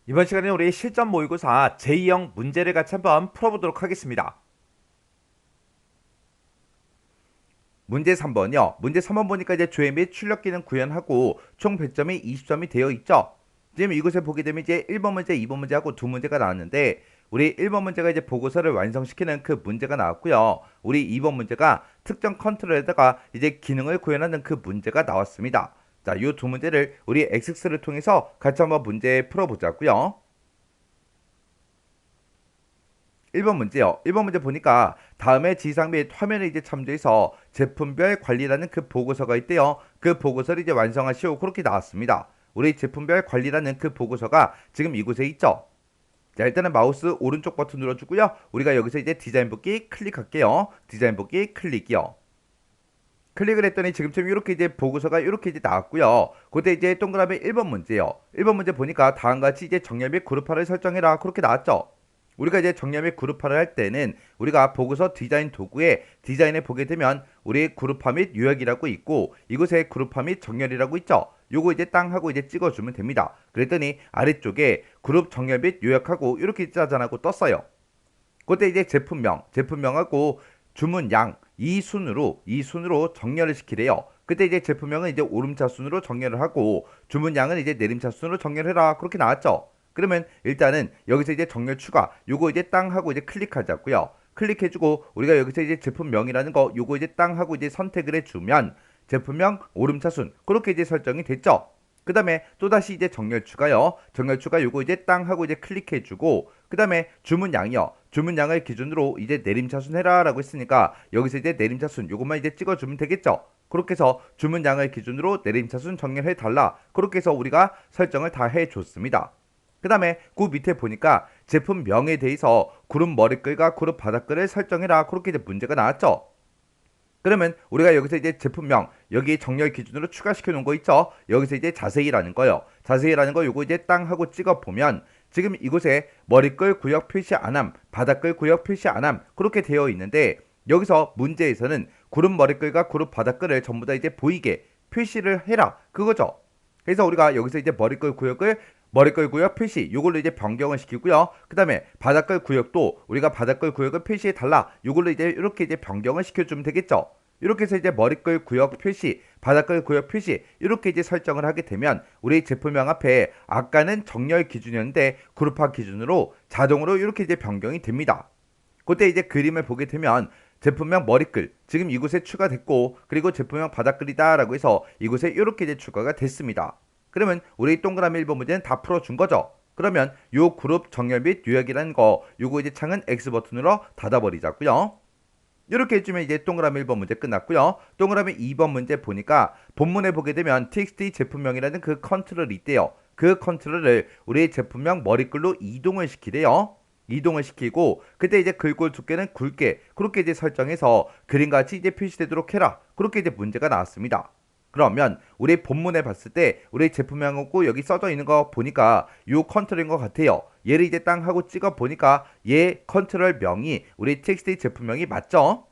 이번 시간에 우리 실전 모의고사 제2형 문제를 같이 한번 풀어보도록 하겠습니다. 문제 3번이요. 문제 3번 보니까 이제 조회 및 출력 기능 구현하고 총 100점이 20점이 되어 있죠. 지금 이곳에 보게 되면 이제 1번 문제, 2번 문제하고 두 문제가 나왔는데 우리 1번 문제가 이제 보고서를 완성시키는 그 문제가 나왔고요. 우리 2번 문제가 특정 컨트롤에다가 이제 기능을 구현하는 그 문제가 나왔습니다. 자, 이 두 문제를 우리 엑스를 통해서 같이 한번 문제 풀어보자고요. 1번 문제요. 1번 문제 보니까 다음에 지상 및 화면에 이제 참조해서 제품별 관리라는 그 보고서가 있대요. 그 보고서를 이제 완성하시오. 그렇게 나왔습니다. 우리 제품별 관리라는 그 보고서가 지금 이곳에 있죠. 자, 일단은 마우스 오른쪽 버튼 눌러주고요. 우리가 여기서 이제 디자인 복귀 클릭할게요. 디자인 복귀 클릭이요. 클릭을 했더니 지금쯤 이렇게 이제 보고서가 이렇게 이제 나왔고요. 그때 이제 동그라미 1번 문제요. 1번 문제 보니까 다음과 같이 이제 정렬 및 그룹화를 설정해라. 그렇게 나왔죠. 우리가 이제 정렬 및 그룹화를 할 때는 우리가 보고서 디자인 도구에 디자인에 보게 되면 우리 그룹화 및 요약이라고 있고 이곳에 그룹화 및 정렬이라고 있죠. 요거 이제 땅 하고 이제 찍어주면 됩니다. 그랬더니 아래쪽에 그룹 정렬 및 요약하고 이렇게 짜잔하고 떴어요. 그때 이제 제품명하고 주문양 이 순으로 정렬을 시키래요. 그때 이제 제품명은 이제 오름차 순으로 정렬을 하고 주문양은 이제 내림차 순으로 정렬해라. 그렇게 나왔죠. 그러면 일단은 여기서 이제 정렬 추가 요거 이제 땅 하고 이제 클릭하자고요. 클릭해주고 우리가 여기서 이제 제품명이라는 거 요거 이제 땅 하고 이제 선택을 해주면 제품명 오름차순 그렇게 이제 설정이 됐죠. 그 다음에 또다시 이제 정렬 추가요. 정렬 추가 요거 이제 땅 하고 이제 클릭해주고 그 다음에 주문량이요. 주문량을 기준으로 이제 내림차순 해라 라고 했으니까 여기서 이제 내림차순 요것만 이제 찍어주면 되겠죠. 그렇게 해서 주문량을 기준으로 내림차순 정렬해 달라. 그렇게 해서 우리가 설정을 다 해줬습니다. 그 다음에 그 밑에 보니까 제품명에 대해서 그룹 머리글과 그룹 바닥글을 설정해라. 그렇게 이제 문제가 나왔죠. 그러면 우리가 여기서 이제 제품명 여기 정렬 기준으로 추가시켜 놓은 거 있죠. 여기서 이제 자세히라는 거요. 자세히라는 거 요거 이제 땅 하고 찍어 보면 지금 이곳에 머리글 구역 표시 안함, 바닥글 구역 표시 안함 그렇게 되어 있는데 여기서 문제에서는 그룹 머리글과 그룹 바닥글을 전부 다 이제 보이게 표시를 해라 그거죠. 그래서 우리가 여기서 이제 머리글 구역 표시 요걸로 이제 변경을 시키고요. 그 다음에 바닥글 구역도 우리가 바닥글 구역을 표시해 달라 요걸로 이제 이렇게 이제 변경을 시켜주면 되겠죠. 이렇게 해서 이제 머리글 구역 표시 바닥글 구역 표시 이렇게 이제 설정을 하게 되면 우리 제품명 앞에 아까는 정렬 기준이었는데 그룹화 기준으로 자동으로 이렇게 이제 변경이 됩니다. 그때 이제 그림을 보게 되면 제품명 머리글 지금 이곳에 추가됐고 그리고 제품명 바닥글이다 라고 해서 이곳에 이렇게 이제 추가가 됐습니다. 그러면 우리 동그라미 1번 문제는 다 풀어준 거죠. 그러면 요 그룹 정렬 및 요약이라는 거 요거 이제 창은 X 버튼으로 닫아버리자고요. 이렇게 해주면 이제 동그라미 1번 문제 끝났고요. 동그라미 2번 문제 보니까 본문에 보게 되면 txt 제품명이라는 그 컨트롤이 있대요. 그 컨트롤을 우리 제품명 머리글로 이동을 시키래요. 이동을 시키고 그때 이제 글꼴 두께는 굵게 그렇게 이제 설정해서 그림같이 이제 표시되도록 해라. 그렇게 이제 문제가 나왔습니다. 그러면 우리 본문에 봤을 때 우리 제품명하고 여기 써져 있는 거 보니까 요 컨트롤인 것 같아요. 얘를 이제 땅 하고 찍어 보니까 얘 컨트롤 명이 우리 txt 제품명이 맞죠?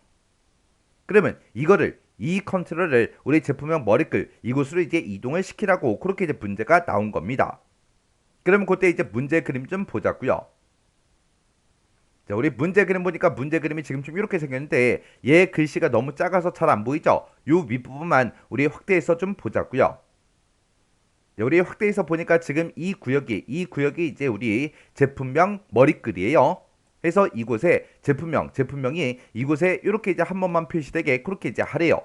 그러면 이 컨트롤을 우리 제품명 머리글 이곳으로 이제 이동을 시키라고 그렇게 이제 문제가 나온 겁니다. 그러면 그때 이제 문제 그림 좀 보자고요. 자, 우리 문제 그림 보니까 문제 그림이 지금 좀 이렇게 생겼는데 얘 글씨가 너무 작아서 잘 안 보이죠? 요 윗부분만 우리 확대해서 좀 보자고요. 자, 우리 확대해서 보니까 지금 이 구역이 이제 우리 제품명 머리글이에요. 그래서 이곳에 제품명이 이곳에 이렇게 이제 한 번만 표시되게 그렇게 이제 하래요.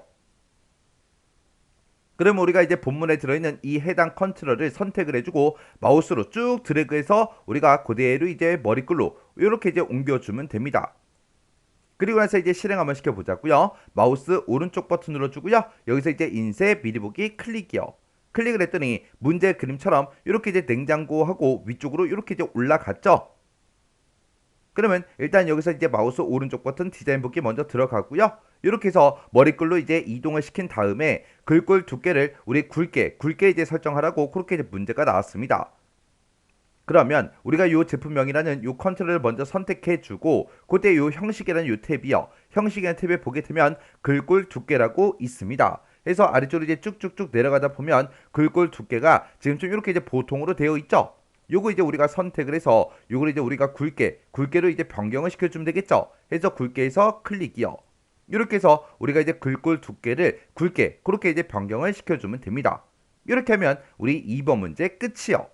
그러면 우리가 이제 본문에 들어있는 이 해당 컨트롤을 선택을 해주고 마우스로 쭉 드래그해서 우리가 그대로 이제 머리글로 이렇게 이제 옮겨주면 됩니다. 그리고 나서 이제 실행 한번 시켜보자고요. 마우스 오른쪽 버튼 눌러주고요. 여기서 이제 인쇄 미리 보기 클릭이요. 클릭을 했더니 문제 그림처럼 이렇게 이제 냉장고하고 위쪽으로 이렇게 이제 올라갔죠. 그러면 일단 여기서 이제 마우스 오른쪽 버튼 디자인 보기 먼저 들어가고요. 이렇게 해서 머리글로 이제 이동을 시킨 다음에 글꼴 두께를 우리 굵게 이제 설정하라고 그렇게 이제 문제가 나왔습니다. 그러면 우리가 요 제품명이라는 요 컨트롤을 먼저 선택해 주고 그때 요 형식이라는 요 탭이요. 형식이라는 탭에 보게 되면 글꼴 두께라고 있습니다. 그래서 아래쪽으로 이제 쭉쭉쭉 내려가다 보면 글꼴 두께가 지금 좀 이렇게 이제 보통으로 되어 있죠. 요거 이제 우리가 선택을 해서 요걸 이제 우리가 굵게로 이제 변경을 시켜주면 되겠죠. 해서 굵게에서 클릭이요. 이렇게 해서 우리가 이제 글꼴 두께를 굵게 그렇게 이제 변경을 시켜주면 됩니다. 이렇게 하면 우리 2번 문제 끝이요.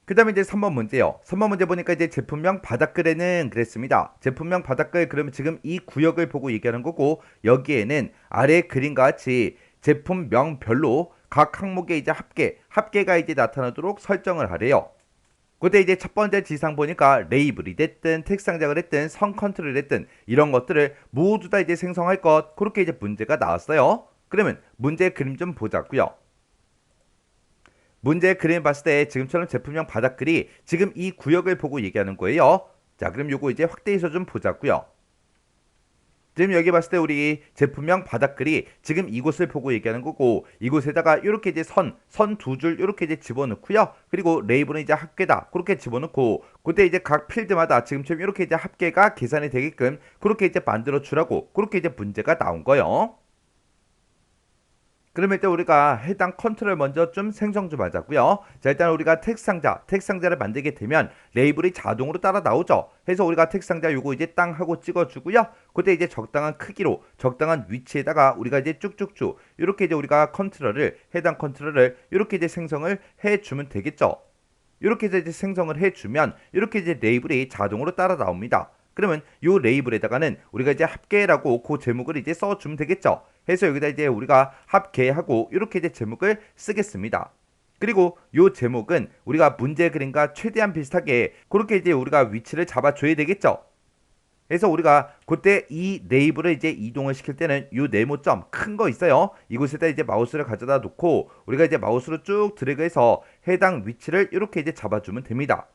그 다음에 이제 3번 문제요. 3번 문제 보니까 이제 제품명 바닥글에는 그랬습니다. 제품명 바닥글 그러면 지금 이 구역을 보고 얘기하는 거고 여기에는 아래 그림과 같이 제품명별로 각 항목의 이제 합계가 이제 나타나도록 설정을 하래요. 그때 이제 첫 번째 지상 보니까 레이블이 됐든 텍스트 상자가 됐든 선 컨트롤이 됐든 이런 것들을 모두 다 이제 생성할 것 그렇게 이제 문제가 나왔어요. 그러면 문제 그림 좀 보자고요. 문제 그림 봤을 때 지금처럼 제품명 바닥글이 지금 이 구역을 보고 얘기하는 거예요. 자, 그럼 요거 이제 확대해서 좀 보자고요. 지금 여기 봤을 때 우리 제품명 바닥글이 지금 이곳을 보고 얘기하는 거고 이곳에다가 이렇게 이제 선 두 줄 이렇게 이제 집어넣고요. 그리고 레이블은 이제 합계다 그렇게 집어넣고 그때 이제 각 필드마다 지금처럼 이렇게 이제 합계가 계산이 되게끔 그렇게 이제 만들어 주라고 그렇게 이제 문제가 나온 거예요. 그러면 일단 우리가 해당 컨트롤 먼저 좀 생성 좀 하자고요. 자, 일단 우리가 텍스트 상자를 만들게 되면 레이블이 자동으로 따라 나오죠. 해서 우리가 텍스트 상자 요거 이제 땅 하고 찍어주고요. 그때 이제 적당한 크기로 적당한 위치에다가 우리가 이제 쭉쭉쭉 이렇게 이제 우리가 해당 컨트롤을 이렇게 이제 생성을 해주면 되겠죠. 이렇게 이제 생성을 해주면 이렇게 이제 레이블이 자동으로 따라 나옵니다. 그러면 요 레이블에다가는 우리가 이제 합계라고 그 제목을 이제 써주면 되겠죠. 해서 여기다 이제 우리가 합계하고 이렇게 이제 제목을 쓰겠습니다. 그리고 요 제목은 우리가 문제 그림과 최대한 비슷하게 그렇게 이제 우리가 위치를 잡아줘야 되겠죠. 그래서 우리가 그때 이 레이블을 이제 이동을 시킬 때는 요 네모점 큰 거 있어요. 이곳에다 이제 마우스를 가져다 놓고 우리가 이제 마우스로 쭉 드래그해서 해당 위치를 이렇게 이제 잡아주면 됩니다.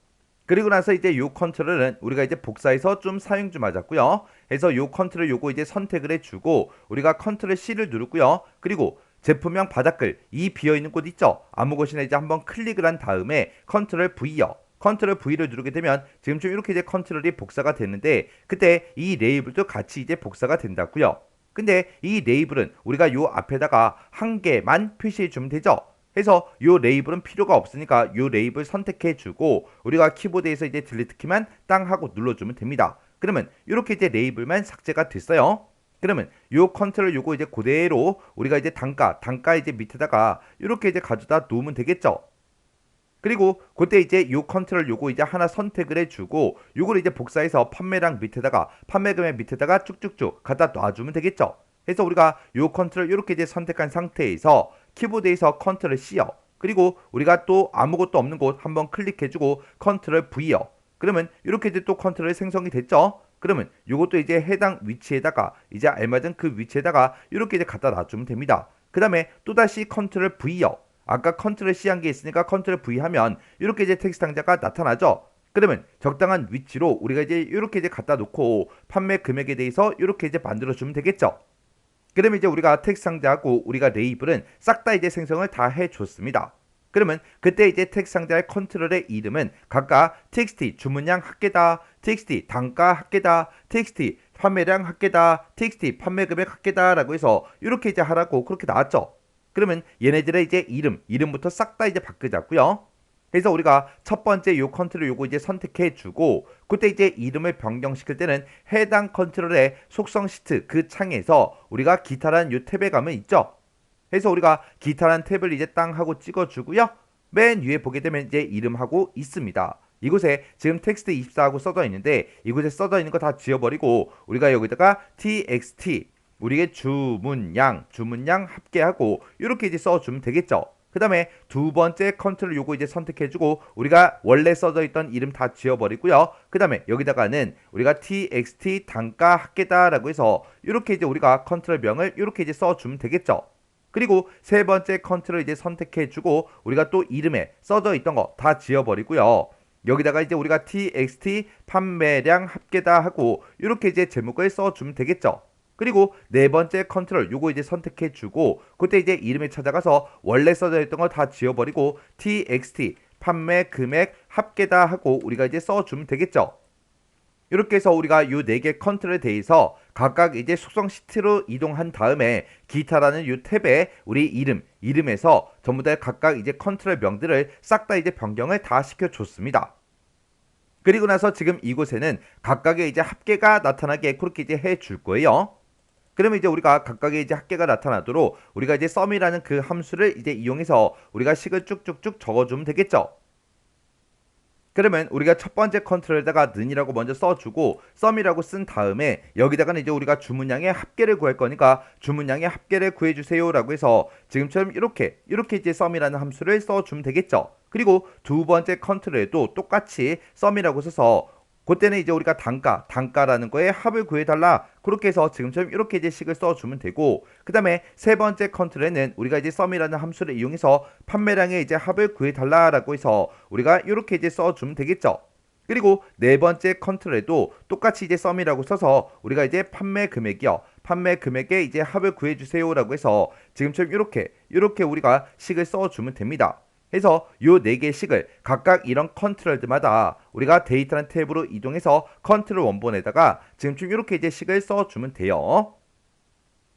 그리고 나서 이제 요 컨트롤은 우리가 이제 복사해서 좀 사용 좀 하자고요. 그래서 요 컨트롤 요거 이제 선택을 해주고 우리가 컨트롤 C를 누르고요. 그리고 제품명 바닥글 이 비어있는 곳 있죠? 아무 곳이나 이제 한번 클릭을 한 다음에 컨트롤 V요. 컨트롤 V를 누르게 되면 지금 좀 이렇게 이제 컨트롤이 복사가 됐는데 그때 이 레이블도 같이 이제 복사가 된다고요. 근데 이 레이블은 우리가 요 앞에다가 한 개만 표시해 주면 되죠. 해서 요 레이블은 필요가 없으니까 요 레이블 선택해 주고 우리가 키보드에서 이제 딜리트 키만 땅 하고 눌러주면 됩니다. 그러면 이렇게 이제 레이블만 삭제가 됐어요. 그러면 요 컨트롤 요거 이제 그대로 우리가 이제 단가 이제 밑에다가 이렇게 이제 가져다 놓으면 되겠죠. 그리고 그때 이제 요 컨트롤 요거 이제 하나 선택을 해주고 요걸 이제 복사해서 판매량 밑에다가 판매금액 밑에다가 쭉쭉쭉 갖다 놔주면 되겠죠. 그래서 우리가 요 컨트롤 이렇게 이제 선택한 상태에서 키보드에서 컨트롤 C요. 그리고 우리가 또 아무것도 없는 곳 한번 클릭해주고 컨트롤 V요. 그러면 이렇게 이제 또 컨트롤 생성이 됐죠. 그러면 요것도 이제 해당 위치에다가 이제 알맞은 그 위치에다가 이렇게 이제 갖다 놔주면 됩니다. 그 다음에 또다시 컨트롤 V요. 아까 컨트롤 C 한 게 있으니까 컨트롤 V 하면 이렇게 이제 텍스트 상자가 나타나죠. 그러면 적당한 위치로 우리가 이제 이렇게 이제 갖다 놓고 판매 금액에 대해서 이렇게 이제 만들어 주면 되겠죠. 그러면 이제 우리가 텍스트 상자하고 우리가 레이블은 싹 다 이제 생성을 다 해줬습니다. 그러면 그때 이제 텍스트 상자의 컨트롤의 이름은 각각 txt 주문량 합계다, txt 단가 합계다, txt 판매량 합계다, txt 판매금액 합계다 라고 해서 이렇게 이제 하라고 그렇게 나왔죠. 그러면 얘네들의 이제 이름부터 싹 다 이제 바꾸자고요. 그래서 우리가 첫 번째 요 컨트롤 요거 이제 선택해 주고 그때 이제 이름을 변경시킬 때는 해당 컨트롤의 속성 시트 그 창에서 우리가 기타라는 요 탭에 가면 있죠. 그래서 우리가 기타라는 탭을 이제 땅 하고 찍어 주고요. 맨 위에 보게 되면 이제 이름하고 있습니다. 이곳에 지금 텍스트 24하고 써져 있는데 이곳에 써져 있는 거 다 지워버리고 우리가 여기다가 txt 우리의 주문량 합계하고 이렇게 이제 써주면 되겠죠. 그 다음에 두 번째 컨트롤 요거 이제 선택해주고 우리가 원래 써져 있던 이름 다 지워버리고요. 그 다음에 여기다가는 우리가 txt 단가 합계다 라고 해서 이렇게 이제 우리가 컨트롤 명을 이렇게 이제 써주면 되겠죠. 그리고 세 번째 컨트롤 이제 선택해주고 우리가 또 이름에 써져 있던 거 다 지워버리고요. 여기다가 이제 우리가 txt 판매량 합계다 하고 이렇게 이제 제목을 써주면 되겠죠. 그리고 네 번째 컨트롤 요거 이제 선택해 주고 그때 이제 이름에 찾아가서 원래 써져 있던 거 다 지워버리고 txt 판매 금액 합계다 하고 우리가 이제 써주면 되겠죠. 이렇게 해서 우리가 요 4개 컨트롤에 대해서 각각 이제 속성 시트로 이동한 다음에 기타라는 요 탭에 우리 이름에서 전부 다 각각 이제 컨트롤 명들을 싹 다 이제 변경을 다 시켜줬습니다. 그리고 나서 지금 이곳에는 각각의 이제 합계가 나타나게 그렇게 이제 해줄 거예요. 그러면 이제 우리가 각각의 이제 합계가 나타나도록 우리가 이제 sum이라는 그 함수를 이제 이용해서 우리가 식을 쭉쭉쭉 적어주면 되겠죠. 그러면 우리가 첫 번째 컨트롤에다가 는이라고 먼저 써주고 sum이라고 쓴 다음에 여기다가는 이제 우리가 주문량의 합계를 구할 거니까 주문량의 합계를 구해주세요 라고 해서 지금처럼 이렇게 이제 sum이라는 함수를 써주면 되겠죠. 그리고 두 번째 컨트롤에도 똑같이 sum이라고 써서 그때는 이제 우리가 단가라는 거에 합을 구해달라 그렇게 해서 지금처럼 이렇게 이제 식을 써주면 되고 그 다음에 세 번째 컨트롤에는 우리가 이제 sum이라는 함수를 이용해서 판매량의 이제 합을 구해달라라고 해서 우리가 이렇게 이제 써주면 되겠죠. 그리고 네 번째 컨트롤에도 똑같이 이제 sum이라고 써서 우리가 이제 판매 금액에 이제 합을 구해주세요라고 해서 지금처럼 이렇게 우리가 식을 써주면 됩니다. 해서 요 4개의 식을 각각 이런 컨트롤들마다 우리가 데이터라는 탭으로 이동해서 컨트롤 원본에다가 지금쯤 이렇게 이제 식을 써주면 돼요.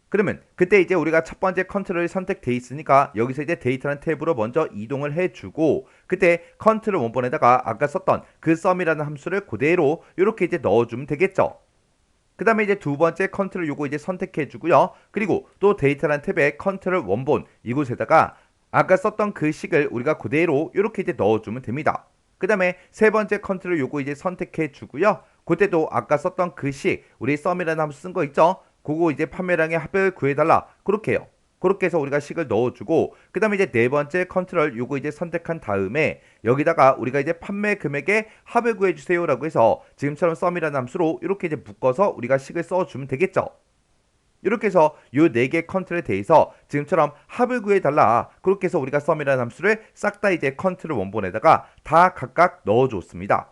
그러면 그때 이제 우리가 첫 번째 컨트롤이 선택돼 있으니까 여기서 이제 데이터라는 탭으로 먼저 이동을 해주고 그때 컨트롤 원본에다가 아까 썼던 그 sum이라는 함수를 그대로 이렇게 이제 넣어주면 되겠죠. 그 다음에 이제 두 번째 컨트롤 요거 이제 선택해주고요. 그리고 또 데이터라는 탭에 컨트롤 원본 이곳에다가 아까 썼던 그 식을 우리가 그대로 이렇게 이제 넣어주면 됩니다. 그 다음에 세 번째 컨트롤 요거 이제 선택해 주고요. 그때도 아까 썼던 그 식, 우리 sum이라는 함수 쓴 거 있죠? 그거 이제 판매량의 합을 구해달라. 그렇게 해요. 그렇게 해서 우리가 식을 넣어주고, 그 다음에 이제 네 번째 컨트롤 요거 이제 선택한 다음에 여기다가 우리가 이제 판매 금액의 합을 구해주세요 라고 해서 지금처럼 sum이라는 함수로 이렇게 이제 묶어서 우리가 식을 써주면 되겠죠. 이렇게 해서 요 4개 컨트롤에 대해서 지금처럼 합을 구해달라 그렇게 해서 우리가 sum이라는 함수를 싹 다 이제 컨트롤 원본에다가 다 각각 넣어줬습니다.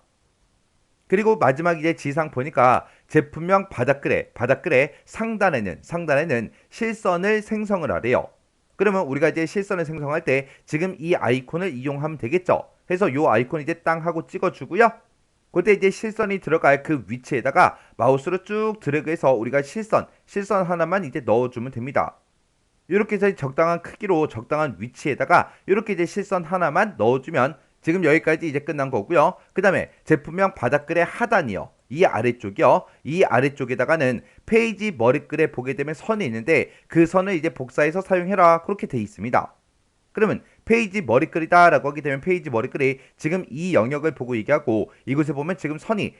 그리고 마지막 이제 지상 보니까 제품명 바닥글의 상단에는 실선을 생성을 하래요. 그러면 우리가 이제 실선을 생성할 때 지금 이 아이콘을 이용하면 되겠죠. 해서 요 아이콘 이제 땅 하고 찍어주고요. 그때 이제 실선이 들어갈 그 위치에다가 마우스로 쭉 드래그해서 우리가 실선 하나만 이제 넣어주면 됩니다. 이렇게 해서 적당한 크기로 적당한 위치에다가 이렇게 이제 실선 하나만 넣어주면 지금 여기까지 이제 끝난 거고요. 그 다음에 제품명 바닥글의 하단이요. 이 아래쪽이요. 이 아래쪽에다가는 페이지 머리글에 보게 되면 선이 있는데 그 선을 이제 복사해서 사용해라 그렇게 돼 있습니다. 그러면 페이지 머리글이다 라고 하게 되면 페이지 머리글이 지금 이 영역을 보고 얘기하고 이곳에 보면 지금 선이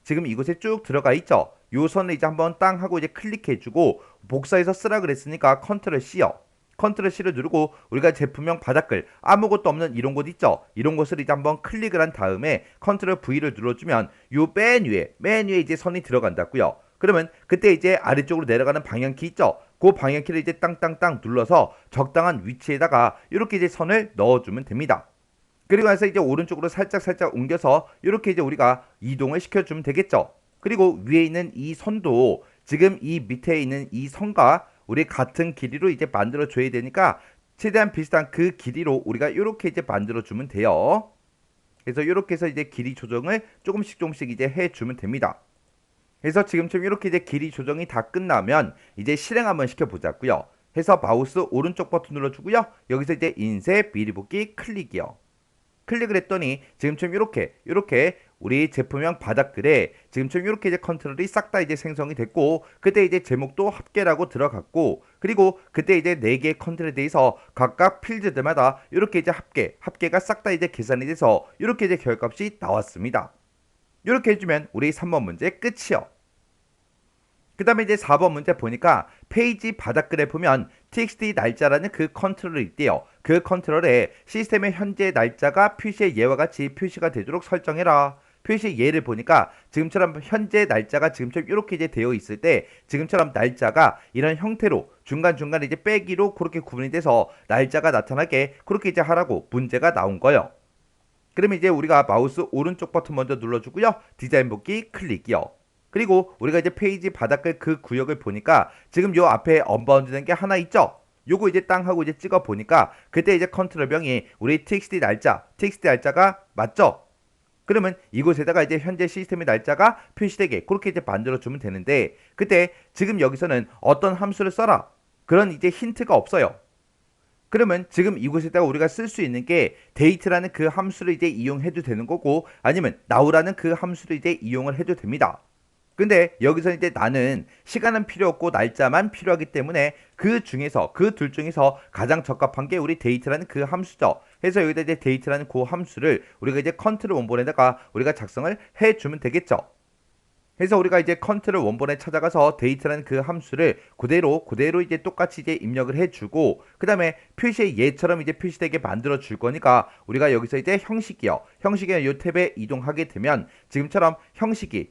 지금 이곳에 쭉 들어가 있죠. 요 선을 이제 한번 땅 하고 이제 클릭해주고 복사해서 쓰라 그랬으니까 컨트롤 C요. 컨트롤 C를 누르고 우리가 제품명 바닥글 아무것도 없는 이런 곳 있죠. 이런 곳을 이제 한번 클릭을 한 다음에 컨트롤 V를 눌러주면 요 맨 위에 이제 선이 들어간다고요. 그러면 그때 이제 아래쪽으로 내려가는 방향키 있죠. 그 방향키를 이제 땅땅땅 눌러서 적당한 위치에다가 이렇게 이제 선을 넣어주면 됩니다. 그리고 나서 이제 오른쪽으로 살짝 옮겨서 이렇게 이제 우리가 이동을 시켜주면 되겠죠. 그리고 위에 있는 이 선도 지금 이 밑에 있는 이 선과 우리 같은 길이로 이제 만들어 줘야 되니까 최대한 비슷한 그 길이로 우리가 이렇게 이제 만들어 주면 돼요. 그래서 이렇게 해서 이제 길이 조정을 조금씩 이제 해주면 됩니다. 그래서 지금처럼 이렇게 이제 길이 조정이 다 끝나면 이제 실행 한번 시켜보자고요. 해서 마우스 오른쪽 버튼 눌러주고요. 여기서 이제 인쇄 미리 보기 클릭이요. 클릭을 했더니 지금처럼 이렇게 우리 제품명 바닥글에 지금처럼 이렇게 이제 컨트롤이 싹 다 이제 생성이 됐고 그때 이제 제목도 합계라고 들어갔고 그리고 그때 이제 4개의 컨트롤에 대해서 각각 필드들마다 이렇게 이제 합계가 싹 다 이제 계산이 돼서 이렇게 이제 결과값이 나왔습니다. 이렇게 해주면 우리 3번 문제 끝이요. 그 다음에 이제 4번 문제 보니까 페이지 바닥글에 보면 txt 날짜라는 그 컨트롤이 있대요. 그 컨트롤에 시스템의 현재 날짜가 표시의 예와 같이 표시가 되도록 설정해라. 표시 예를 보니까 지금처럼 현재 날짜가 지금처럼 이렇게 이제 되어 있을 때 지금처럼 날짜가 이런 형태로 중간중간에 이제 빼기로 그렇게 구분이 돼서 날짜가 나타나게 그렇게 이제 하라고 문제가 나온 거예요. 그러면 이제 우리가 마우스 오른쪽 버튼 먼저 눌러주고요. 디자인 복귀 클릭이요. 그리고 우리가 이제 페이지 바닥글 그 구역을 보니까 지금 요 앞에 언바운드 된 게 하나 있죠? 요거 이제 땅 하고 이제 찍어 보니까 그때 이제 컨트롤 병이 우리 txt 날짜가 맞죠? 그러면 이곳에다가 이제 현재 시스템의 날짜가 표시되게 그렇게 이제 만들어주면 되는데, 그때 지금 여기서는 어떤 함수를 써라, 그런 이제 힌트가 없어요. 그러면 지금 이곳에다가 우리가 쓸 수 있는 게 date라는 그 함수를 이제 이용해도 되는 거고, 아니면 now라는 그 함수를 이제 이용을 해도 됩니다. 근데 여기서 이제 나는 시간은 필요 없고 날짜만 필요하기 때문에 그 중에서, 그 둘 중에서 가장 적합한 게 우리 date라는 그 함수죠. 그래서 여기다 이제 date라는 그 함수를 우리가 이제 컨트롤 원본에다가 우리가 작성을 해주면 되겠죠. 그래서 우리가 이제 컨트롤 원본에 찾아가서 데이트라는 그 함수를 그대로 이제 똑같이 이제 입력을 해주고, 그 다음에 표시의 예처럼 이제 표시되게 만들어 줄 거니까 우리가 여기서 이제 형식이요 요 탭에 이동하게 되면 지금처럼 형식이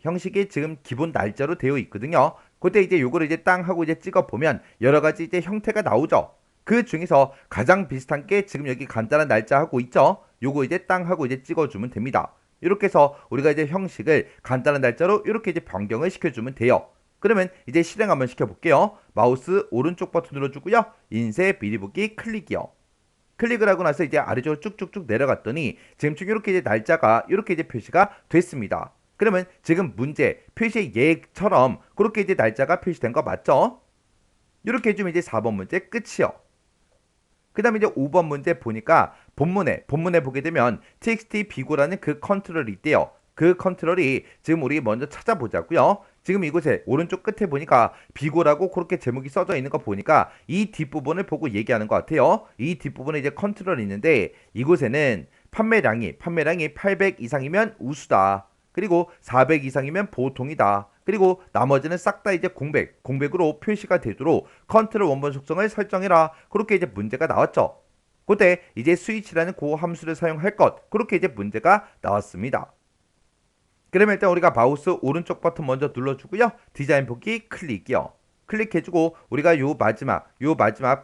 지금 기본 날짜로 되어 있거든요. 그때 이제 요거를 이제 땅 하고 이제 찍어 보면 여러 가지 이제 형태가 나오죠. 그 중에서 가장 비슷한 게 지금 여기 간단한 날짜 하고 있죠. 요거 이제 땅 하고 이제 찍어주면 됩니다. 이렇게 해서 우리가 이제 형식을 간단한 날짜로 이렇게 이제 변경을 시켜주면 돼요. 그러면 이제 실행 한번 시켜볼게요. 마우스 오른쪽 버튼 눌러주고요. 인쇄 미리 보기 클릭이요. 클릭을 하고 나서 이제 아래쪽으로 쭉쭉쭉 내려갔더니 지금쯤 이렇게 이제 날짜가 이렇게 이제 표시가 됐습니다. 그러면 지금 문제 표시의 예처럼 그렇게 이제 날짜가 표시된 거 맞죠? 이렇게 해주면 이제 4번 문제 끝이요. 그 다음에 이제 5번 문제 보니까 본문에 보게 되면 txt 비고라는 그 컨트롤이 있대요. 그 컨트롤이 지금 우리 먼저 찾아보자고요. 지금 이곳에 오른쪽 끝에 보니까 비고라고 그렇게 제목이 써져 있는 거 보니까 이 뒷부분을 보고 얘기하는 것 같아요. 이 뒷부분에 이제 컨트롤이 있는데 이곳에는 판매량이 800 이상이면 우수다. 그리고 400 이상이면 보통이다. 그리고 나머지는 싹 다 이제 공백으로 표시가 되도록 컨트롤 원본 속성을 설정해라. 그렇게 이제 문제가 나왔죠. 그때 이제 스위치라는 그 함수를 사용할 것, 그렇게 이제 문제가 나왔습니다. 그러면 일단 우리가 마우스 오른쪽 버튼 먼저 눌러주고요. 디자인 보기 클릭이요. 클릭해주고 우리가 요 마지막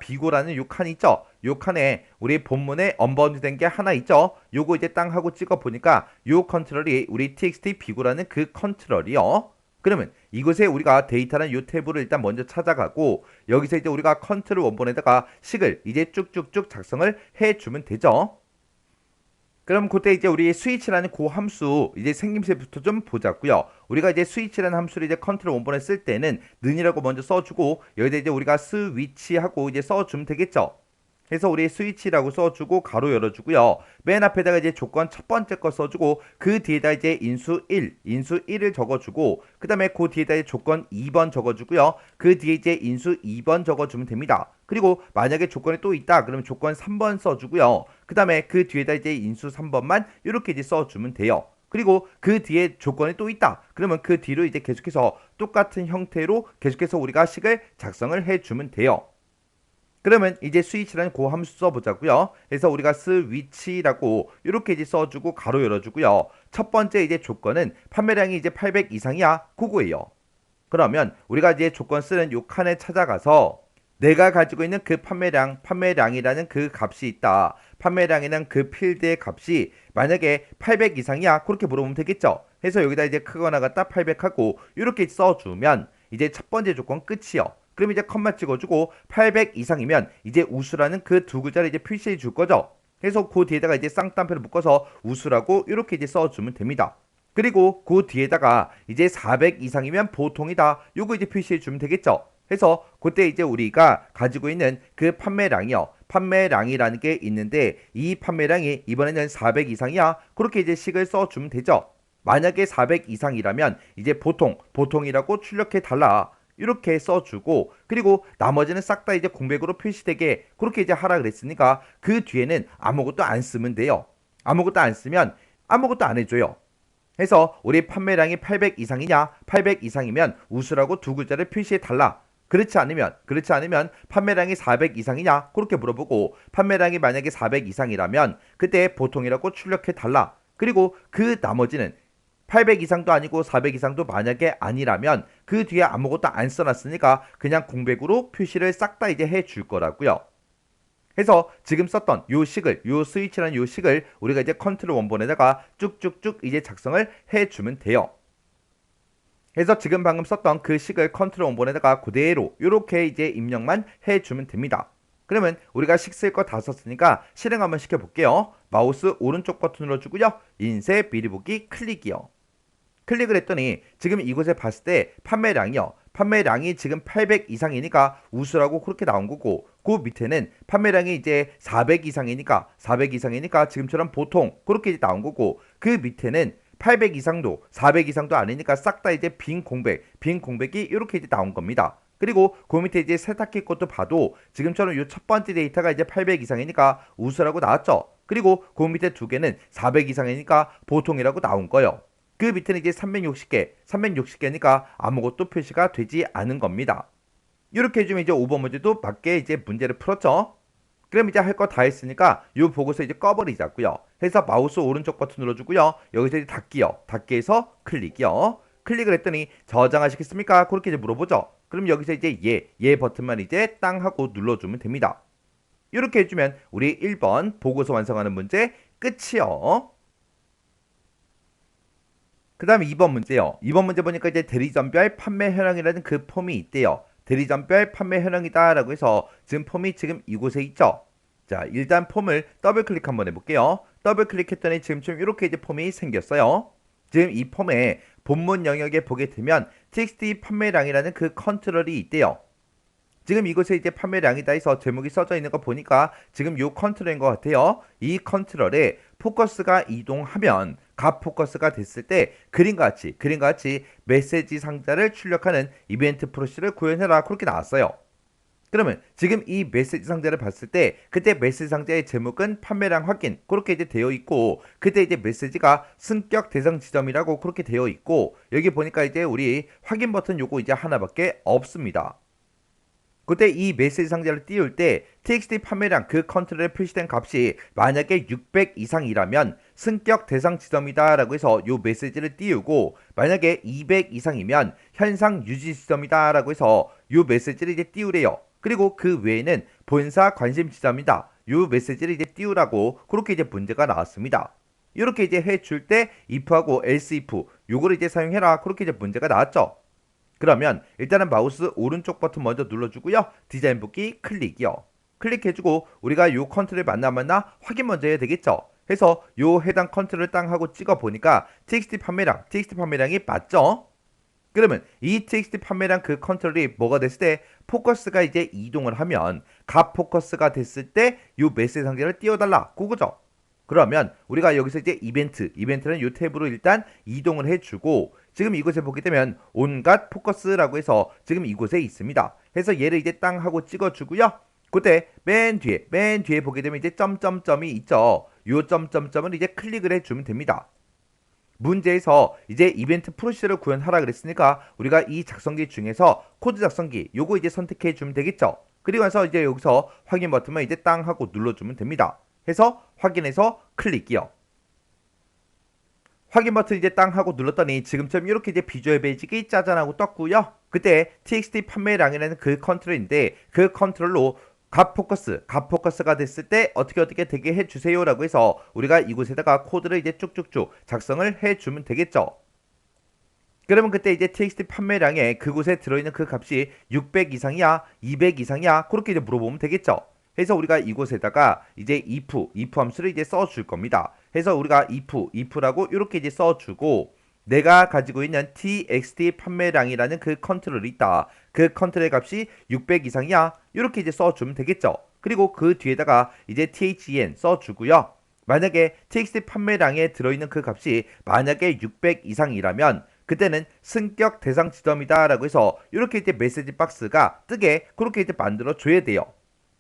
비고라는 요 칸 있죠? 요 칸에 우리 본문에 언바운드 된 게 하나 있죠? 요거 이제 땅 하고 찍어 보니까 요 컨트롤이 우리 txt 비고라는 그 컨트롤이요. 그러면 이곳에 우리가 데이터라는 요 탭으로 일단 먼저 찾아가고 여기서 이제 우리가 컨트롤 원본에다가 식을 이제 쭉쭉쭉 작성을 해주면 되죠. 그럼 그때 이제 우리 스위치라는 그 함수 이제 생김새부터 좀 보자고요. 우리가 이제 스위치라는 함수를 이제 컨트롤 원본에 쓸 때는 는이라고 먼저 써주고 여기다 이제 우리가 스위치하고 이제 써주면 되겠죠. 그래서 우리 스위치라고 써주고 가로 열어주고요. 맨 앞에다가 이제 조건 첫 번째 거 써주고 그 뒤에다 이제 인수 1을 적어주고 그 다음에 그 뒤에다 이제 조건 2번 적어주고요. 그 뒤에 이제 인수 2번 적어주면 됩니다. 그리고 만약에 조건이 또 있다 그러면 조건 3번 써주고요. 그 다음에 그 뒤에다 이제 인수 3번만 이렇게 이제 써주면 돼요. 그리고 그 뒤에 조건이 또 있다 그러면 그 뒤로 이제 계속해서 똑같은 형태로 계속해서 우리가 식을 작성을 해주면 돼요. 그러면 이제 스위치라는 그 함수 써보자고요. 그래서 우리가 스위치라고 이렇게 이제 써주고 가로 열어주고요. 첫 번째 이제 조건은 판매량이 이제 800 이상이야 그거예요. 그러면 우리가 이제 조건 쓰는 요 칸에 찾아가서 내가 가지고 있는 그 판매량이라는 그 값이 있다. 판매량이라는 그 필드의 값이 만약에 800 이상이야 그렇게 물어보면 되겠죠. 그래서 여기다 이제 크거나 갖다 800 하고 이렇게 써주면 이제 첫 번째 조건 끝이요. 그럼 이제 컴마 찍어주고 800 이상이면 이제 우수라는 그 두 글자를 이제 표시해 줄 거죠. 그래서 그 뒤에다가 이제 쌍따옴표를 묶어서 우수라고 이렇게 이제 써주면 됩니다. 그리고 그 뒤에다가 이제 400 이상이면 보통이다. 요거 이제 표시해 주면 되겠죠. 그래서 그때 이제 우리가 가지고 있는 그 판매량이라는 게 있는데 이 판매량이 이번에는 400 이상이야. 그렇게 이제 식을 써주면 되죠. 만약에 400 이상이라면 이제 보통이라고 출력해 달라. 이렇게 써주고 그리고 나머지는 싹 다 이제 공백으로 표시되게 그렇게 이제 하라 그랬으니까 그 뒤에는 아무것도 안 쓰면 돼요. 아무것도 안 쓰면 아무것도 안 해줘요. 해서 우리 판매량이 800 이상이냐 800 이상이면 우수라고 두 글자를 표시해 달라. 그렇지 않으면 판매량이 400 이상이냐 그렇게 물어보고 판매량이 만약에 400 이상이라면 그때 보통이라고 출력해 달라. 그리고 그 나머지는 800 이상도 아니고 400 이상도 만약에 아니라면 그 뒤에 아무것도 안 써놨으니까 그냥 공백으로 표시를 싹 다 이제 해줄 거라고요. 해서 지금 썼던 요 스위치라는 요 식을 우리가 이제 컨트롤 원본에다가 쭉쭉쭉 이제 작성을 해주면 돼요. 그래서 지금 방금 썼던 그 식을 컨트롤 원본에다가 그대로 이렇게 이제 입력만 해주면 됩니다. 그러면 우리가 식 쓸 거 다 썼으니까 실행 한번 시켜볼게요. 마우스 오른쪽 버튼 눌러주고요. 인쇄 미리 보기 클릭이요. 클릭을 했더니 지금 이곳에 봤을 때 판매량이요. 판매량이 지금 800 이상이니까 우수라고 그렇게 나온 거고, 그 밑에는 판매량이 이제 400 이상이니까 지금처럼 보통 그렇게 이제 나온 거고, 그 밑에는 800 이상도 400 이상도 아니니까 싹 다 이제 빈 공백이 이렇게 이제 나온 겁니다. 그리고 그 밑에 이제 세탁기 것도 봐도 지금처럼 이 첫 번째 데이터가 이제 800 이상이니까 우수라고 나왔죠. 그리고 그 밑에 두 개는 400 이상이니까 보통이라고 나온 거예요. 그 밑에는 이제 360개니까 아무것도 표시가 되지 않은 겁니다. 이렇게 해주면 이제 5번 문제도 맞게 이제 문제를 풀었죠. 그럼 이제 할 거 다 했으니까 이 보고서 이제 꺼버리자고요. 해서 마우스 오른쪽 버튼 눌러주고요. 여기서 이제 닫기에서 클릭이요. 클릭을 했더니 저장하시겠습니까? 그렇게 이제 물어보죠. 그럼 여기서 이제 예 버튼만 이제 땅 하고 눌러주면 됩니다. 이렇게 해주면 우리 1번 보고서 완성하는 문제 끝이요. 그 다음에 2번 문제요. 2번 문제 보니까 이제 대리점별 판매 현황이라는 그 폼이 있대요. 대리점별 판매 현황이다 라고 해서 지금 폼이 지금 이곳에 있죠. 자, 일단 폼을 더블 클릭 한번 해볼게요. 더블 클릭했더니 지금쯤 이렇게 이제 폼이 생겼어요. 지금 이 폼에 본문 영역에 보게 되면 txt 판매량이라는 그 컨트롤이 있대요. 지금 이곳에 이제 판매량이다 해서 제목이 써져 있는 거 보니까 지금 요 컨트롤인 것 같아요. 이 컨트롤에 포커스가 이동하면 각 포커스가 됐을 때 그림과 같이 메시지 상자를 출력하는 이벤트 프로시를 구현해라 그렇게 나왔어요. 그러면 지금 이 메시지 상자를 봤을 때 그때 메시지 상자의 제목은 판매량 확인 그렇게 이제 되어 있고, 그때 이제 메시지가 승격 대상 지점이라고 그렇게 되어 있고, 여기 보니까 이제 우리 확인 버튼 요거 이제 하나밖에 없습니다. 그때 이 메시지 상자를 띄울 때 txt 판매량 그 컨트롤에 표시된 값이 만약에 600 이상이라면 승격 대상 지점이다 라고 해서 요 메시지를 띄우고, 만약에 200 이상이면 현상 유지 지점이다 라고 해서 요 메시지를 이제 띄우래요. 그리고 그 외에는 본사 관심 지점이다 요 메시지를 이제 띄우라고 그렇게 이제 문제가 나왔습니다. 이렇게 이제 해줄 때 if하고 else if 요거를 이제 사용해라 그렇게 이제 문제가 나왔죠. 그러면 일단은 마우스 오른쪽 버튼 먼저 눌러주고요. 디자인 복귀 클릭이요. 클릭해주고 우리가 요 컨트롤 맞나 확인 먼저 해야 되겠죠. 해서 요 해당 컨트롤 땅 하고 찍어보니까 txt 판매량이 맞죠? 그러면 이 txt 판매량 그 컨트롤이 뭐가 됐을 때 포커스가 이제 이동을 하면 각 포커스가 됐을 때 요 메시지 상자를 띄워달라 그거죠. 그러면 우리가 여기서 이제 이벤트는 이 탭으로 일단 이동을 해주고, 지금 이곳에 보게 되면 온갖 포커스라고 해서 지금 이곳에 있습니다. 해서 얘를 이제 땅 하고 찍어주고요. 그때 맨 뒤에 보게 되면 이제 점점점이 있죠. 요 점점점을 이제 클릭을 해주면 됩니다. 문제에서 이제 이벤트 프로시저를 구현하라 그랬으니까 우리가 이 작성기 중에서 코드 작성기 요거 이제 선택해 주면 되겠죠. 그리고 나서 이제 여기서 확인 버튼만 이제 땅 하고 눌러주면 됩니다. 해서 확인해서 클릭이요. 확인 버튼 이제 땅 하고 눌렀더니 지금처럼 이렇게 이제 비주얼 베이직이 짜잔하고 떴고요. 그때 txt 판매량이라는 그 컨트롤인데 그 컨트롤로 각 포커스가 됐을 때 어떻게 되게 해주세요 라고 해서 우리가 이곳에다가 코드를 이제 쭉쭉쭉 작성을 해주면 되겠죠. 그러면 그때 이제 txt 판매량에 그곳에 들어있는 그 값이 600 이상이야 200 이상이야 그렇게 이제 물어보면 되겠죠. 해서 우리가 이곳에다가 이제 if 함수를 이제 써줄 겁니다. 해서 우리가 if라고 이렇게 이제 써주고, 내가 가지고 있는 txt 판매량이라는 그 컨트롤이 있다. 그 컨트롤의 값이 600 이상이야. 이렇게 이제 써주면 되겠죠. 그리고 그 뒤에다가 이제 then 써주고요. 만약에 txt 판매량에 들어있는 그 값이 만약에 600 이상이라면 그때는 승격 대상 지점이다 라고 해서 이렇게 이제 메시지 박스가 뜨게 그렇게 이제 만들어 줘야 돼요.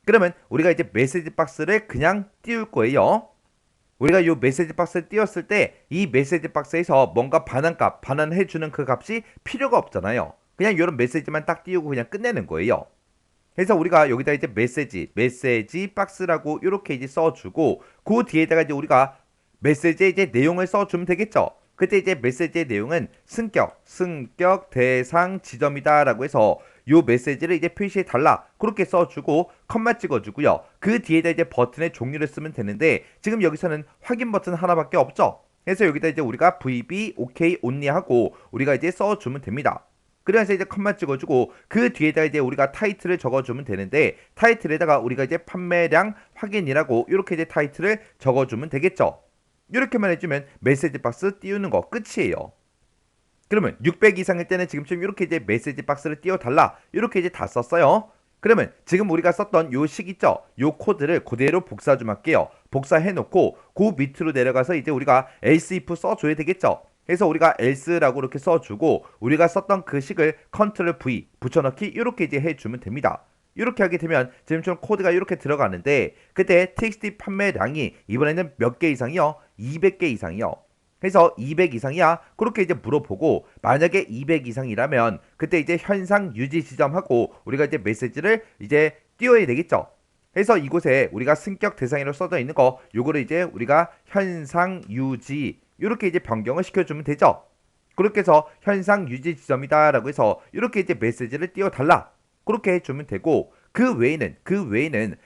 그러면 우리가 이제 메시지 박스를 그냥 띄울 거예요. 우리가 이 메시지 박스를 띄웠을 때 이 메시지 박스에서 뭔가 반환해주는 그 값이 필요가 없잖아요. 그냥 이런 메시지만 딱 띄우고 그냥 끝내는 거예요. 그래서 우리가 여기다 이제 메시지 박스라고 이렇게 이제 써주고, 그 뒤에다가 이제 우리가 메시지의 이제 내용을 써주면 되겠죠. 그때 이제 메시지의 내용은 승격 대상 지점이다 라고 해서 요 메시지를 이제 표시해 달라 그렇게 써주고 컴마 찍어주고요. 그 뒤에다 이제 버튼의 종류를 쓰면 되는데 지금 여기서는 확인 버튼 하나밖에 없죠. 그래서 여기다 이제 우리가 VB OK only 하고 우리가 이제 써주면 됩니다. 그래서 이제 컷만 찍어주고 그 뒤에다가 이제 우리가 타이틀을 적어주면 되는데 타이틀에다가 우리가 이제 판매량 확인이라고 이렇게 이제 타이틀을 적어주면 되겠죠. 이렇게만 해주면 메시지 박스 띄우는 거 끝이에요. 그러면 600 이상일 때는 지금처럼 이렇게 이제 메시지 박스를 띄워달라 이렇게 이제 다 썼어요. 그러면 지금 우리가 썼던 요 식 있죠? 요 코드를 그대로 복사 좀 할게요. 복사해 놓고 그 밑으로 내려가서 이제 우리가 else if 써줘야 되겠죠? 그래서 우리가 else라고 이렇게 써주고 우리가 썼던 그 식을 Ctrl V 붙여넣기 이렇게 이제 해주면 됩니다. 이렇게 하게 되면 지금처럼 코드가 이렇게 들어가는데 그때 txt 판매량이 이번에는 몇 개 이상이요? 200개 이상이요. 그래서 200 이상이야? 그렇게 이제 물어보고 만약에 200 이상이라면 그때 이제 현상 유지 지점하고 우리가 이제 메시지를 이제 띄워야 되겠죠. 그래서 이곳에 우리가 승격 대상으로 써져 있는 거 요거를 이제 우리가 현상 유지 이렇게 이제 변경을 시켜주면 되죠. 그렇게 해서 현상 유지 지점이다 라고 해서 이렇게 이제 메시지를 띄워달라 그렇게 해주면 되고 그 외에는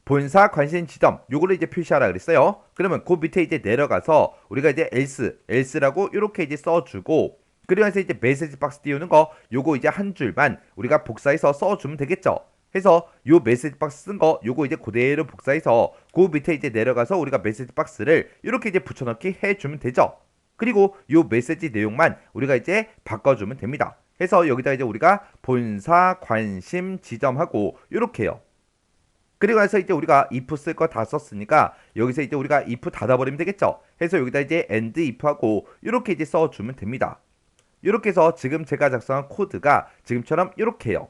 본사 관심 지점 요거를 이제 표시하라 그랬어요. 그러면 그 밑에 이제 내려가서 우리가 이제 else라고 이렇게 이제 써주고 그러면서 이제 메시지 박스 띄우는 거 요거 이제 한 줄만 우리가 복사해서 써주면 되겠죠. 해서 요 메시지 박스 쓴 거 요거 이제 그대로 복사해서 그 밑에 이제 내려가서 우리가 메시지 박스를 이렇게 이제 붙여넣기 해주면 되죠. 그리고 요 메시지 내용만 우리가 이제 바꿔주면 됩니다. 해서 여기다 이제 우리가 본사 관심 지점하고 이렇게요. 그리고 나서 이제 우리가 if 쓸 거 다 썼으니까 여기서 이제 우리가 if 닫아버리면 되겠죠. 해서 여기다 이제 end if하고 이렇게 이제 써주면 됩니다. 이렇게 해서 지금 제가 작성한 코드가 지금처럼 이렇게요.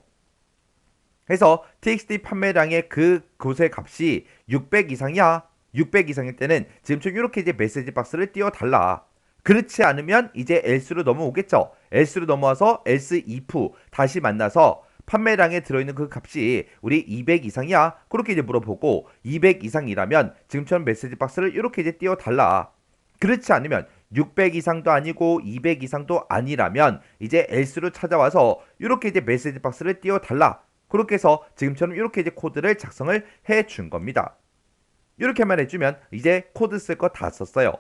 해서 txt 판매량의 그 곳의 값이 600 이상이야. 600 이상일 때는 지금처럼 이렇게 이제 메시지 박스를 띄워달라. 그렇지 않으면 이제 else로 넘어오겠죠. else로 넘어와서 else if 다시 만나서 판매량에 들어있는 그 값이 우리 200 이상이야? 그렇게 이제 물어보고 200 이상이라면 지금처럼 메시지 박스를 이렇게 이제 띄워달라. 그렇지 않으면 600 이상도 아니고 200 이상도 아니라면 이제 else로 찾아와서 이렇게 이제 메시지 박스를 띄워달라. 그렇게 해서 지금처럼 이렇게 이제 코드를 작성을 해준 겁니다. 이렇게만 해주면 이제 코드 쓸 거 다 썼어요.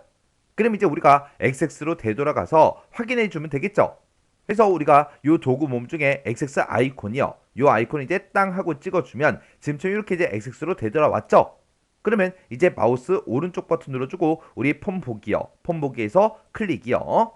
그럼 이제 우리가 xx로 되돌아가서 확인해 주면 되겠죠. 그래서 우리가 요 도구 몸 중에 XX 아이콘이요. 요 아이콘 이제 땅 하고 찍어주면 지금처럼 이렇게 이제 XX로 되돌아왔죠. 그러면 이제 마우스 오른쪽 버튼 눌러주고 우리 폼 보기요. 폼 보기에서 클릭이요.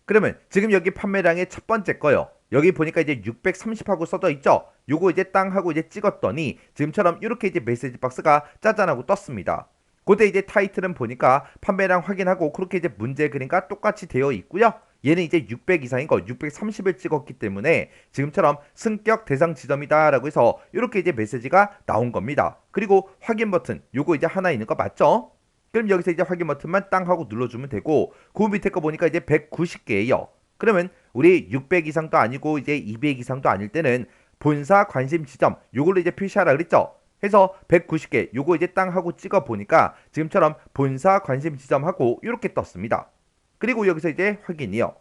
그러면 지금 여기 판매량의 첫 번째 거요. 여기 보니까 이제 630하고 써져 있죠. 요거 이제 땅 하고 이제 찍었더니 지금처럼 이렇게 이제 메시지 박스가 짜잔하고 떴습니다. 그때 이제 타이틀은 보니까 판매량 확인하고 그렇게 이제 문제 그림과 똑같이 되어 있고요. 얘는 이제 600 이상인 거 630을 찍었기 때문에 지금처럼 승격 대상 지점이다 라고 해서 이렇게 이제 메시지가 나온 겁니다. 그리고 확인 버튼 요거 이제 하나 있는 거 맞죠? 그럼 여기서 이제 확인 버튼만 땅 하고 눌러주면 되고 그 밑에 거 보니까 이제 190개예요. 그러면 우리 600 이상도 아니고 이제 200 이상도 아닐 때는 본사 관심 지점 요걸로 이제 표시하라 그랬죠? 해서 190개 요거 이제 땅 하고 찍어 보니까 지금처럼 본사 관심 지점하고 이렇게 떴습니다. 그리고 여기서 이제 확인이요.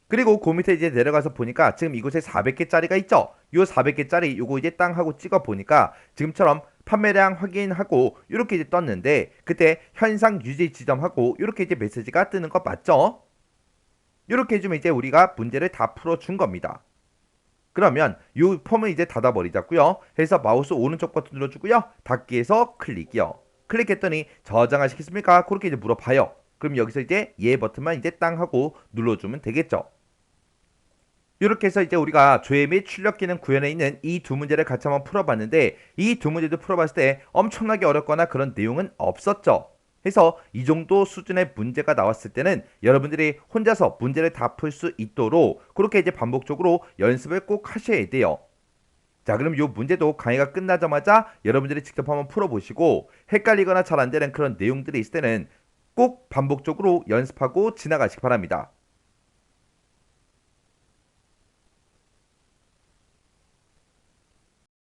그리고 그 밑에 이제 내려가서 보니까 지금 이곳에 400개짜리가 있죠. 요 400개짜리 요거 이제 땅 하고 찍어 보니까 지금처럼 판매량 확인하고 이렇게 이제 떴는데 그때 현상 유지 지점하고 이렇게 이제 메시지가 뜨는 거 맞죠? 이렇게 해주면 이제 우리가 문제를 다 풀어준 겁니다. 그러면 이 폼을 이제 닫아버리자고요. 해서 마우스 오른쪽 버튼 눌러주고요. 닫기에서 클릭이요. 클릭했더니 저장하시겠습니까? 그렇게 이제 물어봐요. 그럼 여기서 이제 예 버튼만 이제 땅 하고 눌러주면 되겠죠. 이렇게 해서 이제 우리가 조회 및 출력 기능 구현에 있는 이 두 문제를 같이 한번 풀어봤는데 이 두 문제도 풀어봤을 때 엄청나게 어렵거나 그런 내용은 없었죠. 해서 이 정도 수준의 문제가 나왔을 때는 여러분들이 혼자서 문제를 다 풀 수 있도록 그렇게 이제 반복적으로 연습을 꼭 하셔야 돼요. 자, 그럼 이 문제도 강의가 끝나자마자 여러분들이 직접 한번 풀어보시고 헷갈리거나 잘 안 되는 그런 내용들이 있을 때는 꼭 반복적으로 연습하고 지나가시기 바랍니다.